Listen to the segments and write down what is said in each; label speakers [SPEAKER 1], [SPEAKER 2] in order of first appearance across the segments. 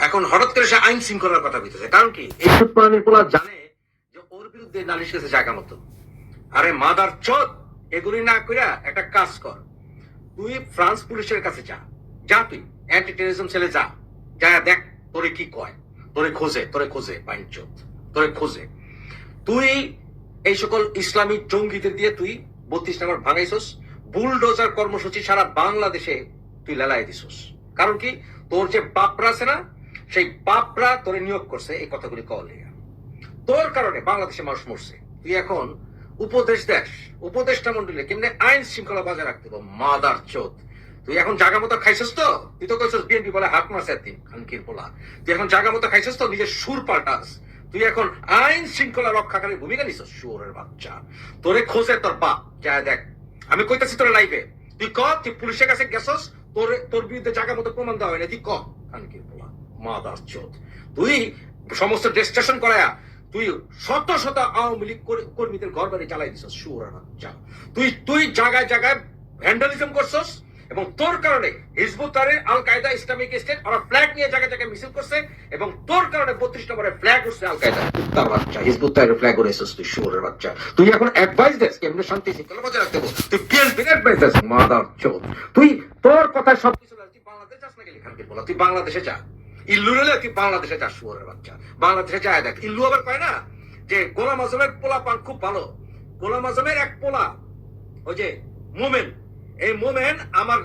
[SPEAKER 1] এখন হঠাৎ করে সে আইন শৃঙ্খলার কথা বলতেছে, কারণ কি এই সুতরাং পোলা জানে যে ওর বিরুদ্ধে নালিশ কাছে জায়গা মতো। আরে মাদার চোদ, এগুলি না কইরা একটা কাজ কর, তুই ফ্রান্স পুলিশের কাছে যা, যা তুই অ্যান্টি টেররিজম সেলে যা, যা দেখ তোরে কি কয়, তোরে খোঁজে পাইন চোদ, তোরে খোঁজে। তুই এই সকল ইসলামী জঙ্গিদের দিয়ে তুই 32 নম্বর ভাঙাইছস, বুলডোজার কর্মসূচি সারা বাংলাদেশে তুই লেলাই দিছস। কারণ কি তোর যে বাপরা আছে না, সেই বাপরা তোরে নিয়োগ করছে এই কথাগুলি কওয়ার লিগা। তোর কারণে বাংলাদেশে মানুষ মরছে। তুই এখন উপদেশ দেশ, উপদেষ্টা মন্ডলে কেমনে আইন শৃঙ্খলা বজায় রাখতে হবে। মাদার চোদ, তুই এখন জায়গা মতো খাইছিস তো, তুই তো কইছিস বিএনপি বলে হাত মারছে একদিন খানকির পোলা, তুই এখন জায়গা মতো খাইছিস তো, নিজের সুর পাল্টাস। তুই এখন আইন শৃঙ্খলা রক্ষাকারীর ভূমিকা নিছিস, শুয়োরের বাচ্চা। তোরে খোঁজে তোর বাপ, যা দেখ। আমি কইতাছি তোরে লাইভে, তুই ক তুই পুলিশের কাছে গেছস, তোর বিরুদ্ধে জায়গা মতো প্রমাণ দেওয়া হয় না, তুই ক খানকির পোলা মাদার চোদ। তুই সমস্ত রেজিস্ট্রেশন করায়া তুই শত শত আওয়ামী লীগ কর্মীদের ঘর বাড়ি চালাই দিছস, শুয়োরের বাচ্চা। তুই জায়গায় জায়গায় ভ্যান্ডালিজম করছস, এবং তোর কারণে হিজবুত তাহরির, আল কায়দা, ইসলামিক স্টেট ওরা ফ্ল্যাগ নিয়ে জায়গায় জায়গায় মিছিল করছে, এবং তোর কারণে 32 নম্বরে ফ্ল্যাগ উঠছে আল কায়দা, কুত্তার বাচ্চা। হিজবুত তাহরির ফ্ল্যাগ উড়েছিস তুই, শুয়োরের বাচ্চা। তুই এখন অ্যাডভাইস দেস কেমনে শান্তি শৃঙ্খলা বজায় রাখতে হবে, তুই বিএনপির অ্যাডভাইস দেস, মাদার চোদ। তুই তোর কথায় সবকিছু, তুই বাংলাদেশ যাস না গেলি খানকে বলা, তুই বাংলাদেশে যা। ইল্লু রেলে তুই বাংলাদেশে যা, শুয়োরের বাচ্চা। বাংলাদেশে যায় দেখ, ইল্লু আবার কয় না যে গোলাম আজমের পোলা পান খুব ভালো। গোলাম আজমের এক পোলা, ওই যে মোমেন, এই মোমেন আমার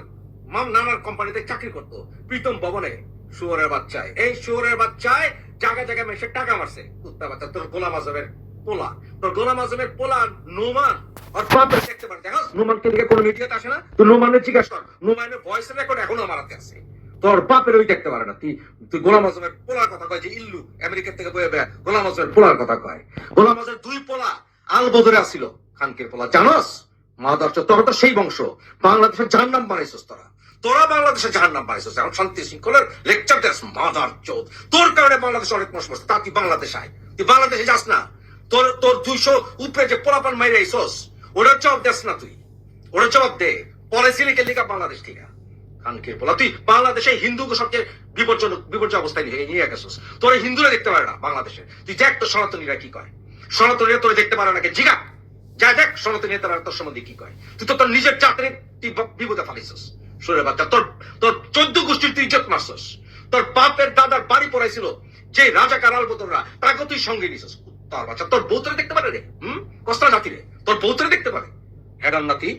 [SPEAKER 1] নানার কোম্পানিতে চাকরি করতো, প্রীতম ভবনে। শুয়োরের বাচ্চায়, এই শুয়োরের বাচ্চায় জায়গায় জায়গায় মেশে টাকা মারছে, কুত্তা বাচ্চা। তোর গোলাম আজমের পোলা, তোর গোলাম আজমের পোলা নোমান আর বাপের দেখতে পারে। দেখো নোমানকে দিকে কোনো মিডিয়াতে আসে না, তুই নোমানের জিজ্ঞাসা কর, নোমানের ভয়েস রেকর্ড এখনো আমার হাতে আছে। তোর বাপের ওই দেখতে পারে না। তুই গোলাম আজমের পোলার কথা কয়, যে ইল্লু আমেরিকা থেকে বয়ে বেড়া গোলাম আজমের পোলার কথা কয়। গোলাম আজমের দুই পোলা আল বদরে আসছিল, খানকের পোলা, জানোস মাদার চোদ। তোরা তো সেই বংশ, বাংলাদেশের জাহান্নাম বানাইছস তোরা বাংলাদেশের জাহান্নাম বানাইছস। এখন শান্তি শৃঙ্খলার লেকচার দেস, মাদার চোদ। তোর কারণে বাংলাদেশ অনেক মানুষ মরছে, তা তুই বাংলাদেশ আয়, তুই বাংলাদেশে যাস না। তোর 200 উপরে যে পোলাপান মাইরে আইছস, ওটার জবাব দেস না তুই, ওটার জবাব দে। পলিসি লিখে লিখা বাংলাদেশ ঠিক খানকের পোলা। তুই বাংলাদেশে হিন্দুকে সবচেয়ে বিপর্যয় অবস্থায় নিয়ে গেছিস। তোর হিন্দুরা দেখতে পারে না বাংলাদেশে। তুই দেখ তোর সনাতনীরা কি কয়, সনাতনীরা তোর দেখতে পারে না কে, জিগা যা দেখ সনাতনী তারা তোর সম্বন্ধে কি কয়। তুই তো তোর নিজের জাতের তুই বিপদে ফালিছস, শরীরের বাচ্চা। তোর 14 গোষ্ঠীর তুই ইজ্জত মারছস। তোর বাপের দাদার বাড়ি পড়াইছিল যে রাজাকার আলবদররা, তাকে তুই সঙ্গে নিছস, তার বাচ্চা। তোর বৌতরে দেখতে পারে রে, কষ্টা জাতি রে, তোর বৌতরে দেখতে পারে, হেডার নাতি।